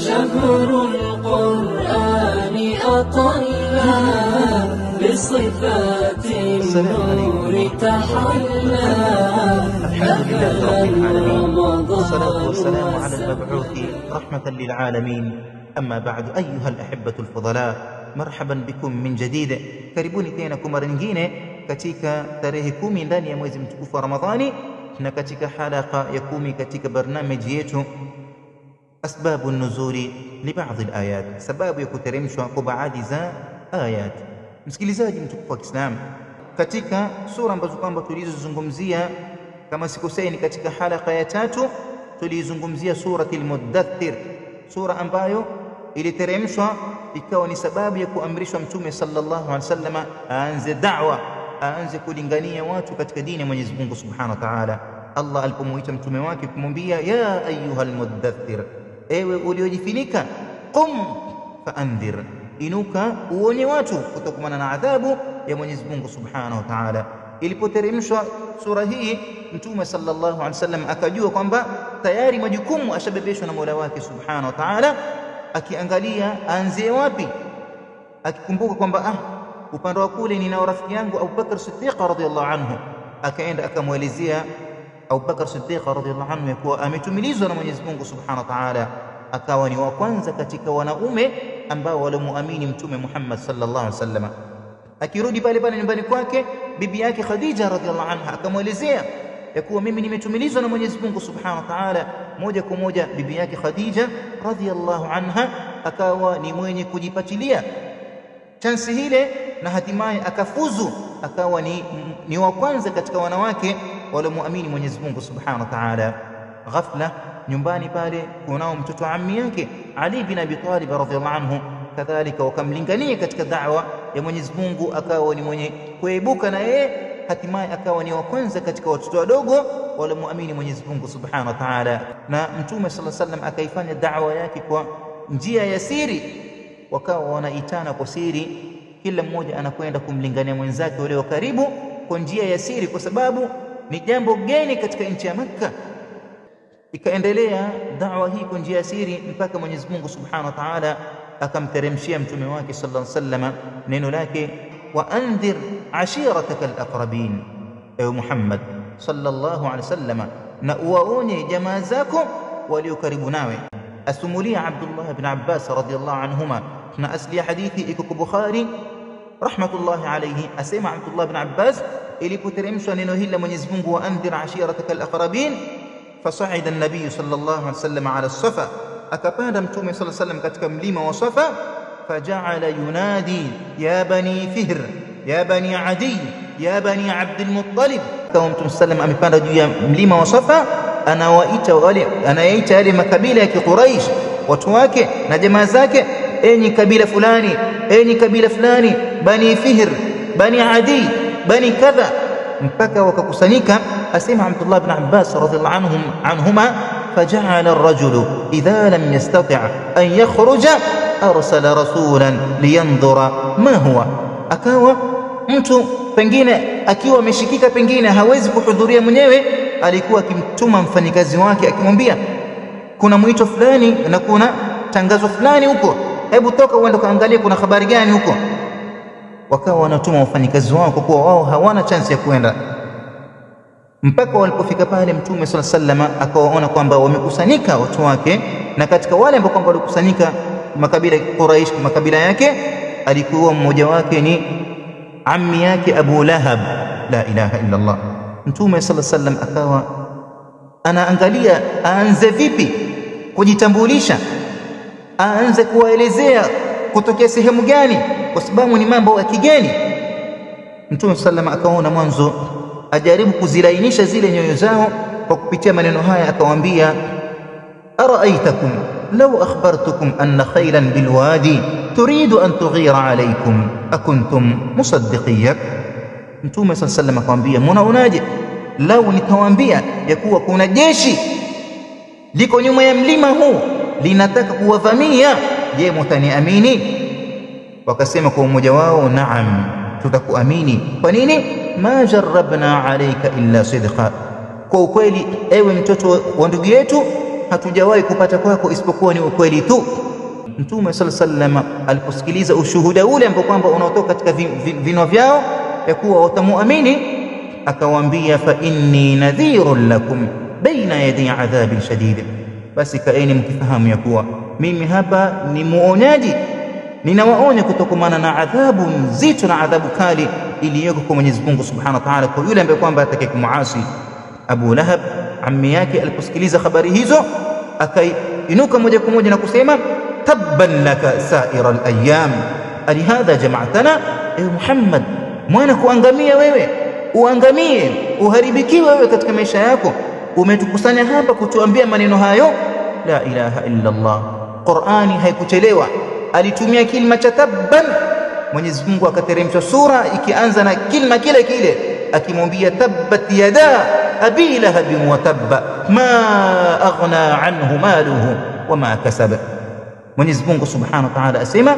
شهر القرآن أطلنا بصفات النور تحلى. الحمد لله رب العالمين، والصلاة والسلام على المبعوث رحمة للعالمين. أما بعد، أيها الأحبة الفضلاء، مرحبا بكم من جديد. karibuni tena kwa mara nyingine katika tarehe 10 ndani ya mwezi mtukufu wa Ramadhani, na katika halaka ya 10 katika barnamiji yetu asbabu nuzuli li baadhi alayat, sababu ya kuteremshwa kwa baadhi za ayat. Msikilizaji mtukufu wa Kiislamu, katika sura ambazo kwamba tulizozungumzia, kama sikosei, ni katika halaka ya 3 tulizungumzia surati al-Muddathir, sura ambayo iliteremshwa ikawa ni sababu ya kuamrishwa Mtume sallallahu alaihi wasallam aanze da'wa, aanze kulingania watu katika dini ya Mwenyezi Mungu Subhanahu wa Ta'ala. Allah alipomuita mtume wake kumwambia, ya ayyuhal muddathir, ewe uliojifunika, qum faandhir, inuka uonye watu kutokana na adhabu ya Mwenyezi Mungu Subhanahu wa Ta'ala. Ilipoteremshwa sura hii, Mtume sallallahu alaihi wasallam akajua kwamba tayari majukumu ashabebeshwa na Mola wake Subhanahu wa Ta'ala, akiangalia aanzie wapi, akikumbuka kwamba upande wa kule nina rafiki yangu Abu Bakr Siddiq radhiyallahu anhu, akaenda akamwelezea Abu Bakr Siddiq radhiyallahu anhu kuwa ametumilizwa na Mwenyezi Mungu Subhanahu wa Ta'ala, akawa ni wa kwanza katika wanaume ambao walimuamini Mtume Muhammad sallallahu alaihi wasallam. Akirudi pale nyumbani kwake, bibi yake Khadija radhiyallahu anha akamwelezea ya kuwa mimi nimetumilizwa na Mwenyezi Mungu Subhanahu wa Ta'ala. Moja kwa moja bibi yake Khadija radhiyallahu anha akawa ni mwenye kujipatilia chansi hile, na hatimaye akafuzu, akawa ni wa kwanza katika wanawake waliomuamini Mwenyezi Mungu Subhanahu wa Ta'ala. Ghafla nyumbani pale kunao mtoto ammi yake Ali bin Abi Talib radhiyallahu anhu, kadhalika wakamlingania katika da'wa ya Mwenyezi Mungu, akawa ni mwenye kuibuka na yeye, hatimaye akawa ni wa kwanza katika watoto wadogo waliomuamini Mwenyezi Mungu Subhanahu wa Ta'ala. Na Mtume sallallahu alaihi wasallam akaifanya da'wa yake kwa njia ya siri, wakawa wanaitana kwa siri, kila mmoja anakwenda kumlingania mwenzake wale wa karibu kwa njia ya siri, kwa sababu ni jambo geni katika nchi ya Makka. Ikaendelea da'wa hii kwa njia ya siri mpaka Mwenyezi Mungu Subhanahu wa Ta'ala akamteremshia mtume wake sallallahu alaihi wasallam neno lake, wa andhir ashirataka alaqrabin, ewe Muhammad sallallahu alaihi wasallam, na uwaonye jamaa zako walio karibu nawe. Asumulia Abdullah ibn Abbas radhiyallahu anhuma, na asli ya hadithi iko kwa Bukhari rahmatullahi alayhi, asema Abdullah ibn Abbas, ilipoteremshwa neno hili la Mwenyezi Mungu, wa andhir ashirataka alaqrabin, fasaida an-nabiy sallallahu alayhi wasallam ala as-safa, akapanda mtume sallallahu alayhi wasallam katika mlima wa Safa, faja'ala yunadi ya bani Fihr, ya bani Adi, ya bani Abd al-Muttalib. Kama mtume sallallahu amepanda juu ya mlima wa Safa, anayaita yale makabila ya Quraysh, watu wake na jamaa zake, enyi kabila fulani, enyi kabila fulani, bani Fihr, bani Adi, bani kadha, mpaka wakakusanyika. Asema Abdullah ibn Abbas radhiyallahu anhuma, faja'ala ar-rajulu idha lam yastati' an yakhruja arsala rasulan liyanzura ma huwa, akawa mtu pengine akiwa ameshikika, pengine hawezi kuhudhuria mwenyewe, alikuwa akimtuma mfanyikazi wake akimwambia, kuna mwito fulani na kuna tangazo fulani huko, hebu toka uende kaangalie kuna habari gani huko. Wakawa wanatuma wafanyikazi wao kwa kuwa wao hawana chance ya kwenda. Mpaka walipofika pale, Mtume sallallahu alaihi wasallam akawaona kwamba wamekusanyika watu wake, na katika wale ambao kwamba walikusanyika makabila ya Quraysh, makabila yake, alikuwa mmoja wake ni ammi yake Abu Lahab. La ilaha illa Allah. Mtume sallallahu alaihi wasallam akawa anaangalia aanze vipi kujitambulisha, aanze kuwaelezea kutokea sehemu gani, kwa sababu ni mambo ya kigeni. Mtume sallallahu alaihi wasallam akaona mwanzo ajaribu kuzilainisha zile nyoyo zao kwa kupitia maneno haya, akawaambia, araaitakum law akhbartukum anna khaylan bilwadi turidu an tughira alaykum akuntum musaddiqiyya. Mtume sallallahu alaihi wasallam akamwambia, munaonaje lau nitawaambia ya kuwa kuna jeshi liko nyuma ya mlima huu linataka kuwavamia, je, mtaniamini? Wakasema kwa mmoja wao, naam, tutakuamini. Kwa nini? ma jarrabna alayka illa sidqa, kwa ukweli ewe mtoto wa ndugu yetu hatujawahi kupata kwako isipokuwa ni ukweli tu. Mtume sallallahu alaihi wasallam aliposikiliza ushuhuda ule ambao kwamba unaotoka katika vino vyao ya kuwa watamuamini, akawaambia fa inni nadhirun lakum baina yadi adhabin shadid, basi kaeni mkifahamu ya kuwa mimi hapa ni muonyaji, ninawaonya kutokomana na adhabu nzito na adhabu kali iliyoko kwa Mwenyezi Mungu Subhanahu wa Ta'ala kwa yule ambaye kwamba atakayekumuasi. Abu Lahab ammi yake aliposikiliza habari hizo akainuka moja kwa moja na kusema tabban laka sa'ira al-ayyam alihadha jama'tana, ewe Muhammad, mwana kuangamia wewe, uangamie, uharibikiwe wewe katika maisha yako, umetukusanya hapa kutuambia maneno hayo. La ilaha illa Allah. Qur'ani haikuchelewa, alitumia kilima cha tabban. Mwenyezi Mungu akateremsha sura ikianza na kilima kile kile akimwambia tabbat yada abi lahabin wa tabba ma aghna anhu maluhu wama kasaba. Mwenyezi Mungu Subhanahu wa Ta'ala asema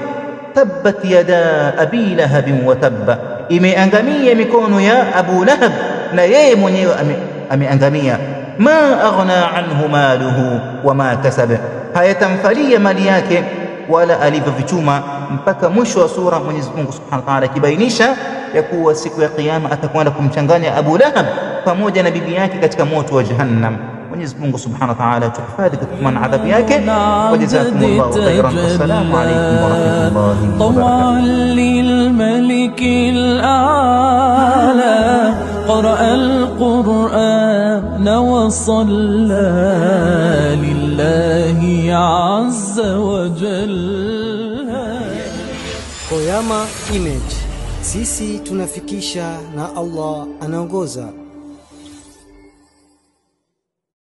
tabbat yada abi lahabin wa tabba, imeangamia mikono ya Abu Lahab na yeye mwenyewe ameangamia. Ma aghna anhu maluhu wama kasaba, hayatamfalia mali yake wala alivyovichuma, mpaka mwisho wa sura Mwenyezi Mungu Subhanahu wa Ta'ala akibainisha ya kuwa siku ya kiyama atakwenda kumchanganya Abu Lahab pamoja na bibi yake katika moto wa Jahannam. Mwenyezi Mungu Subhanahu wa Ta'ala tuhifadhi kutokana na adhabu yake. Wajazakumullahu khairan. Wassalamu alaykum wa rahmatullahi wa barakatuh. للملك الأعلى قرأ القرآن وصلى لله عز وجل. Koyama Image, sisi tunafikisha na Allah anaongoza.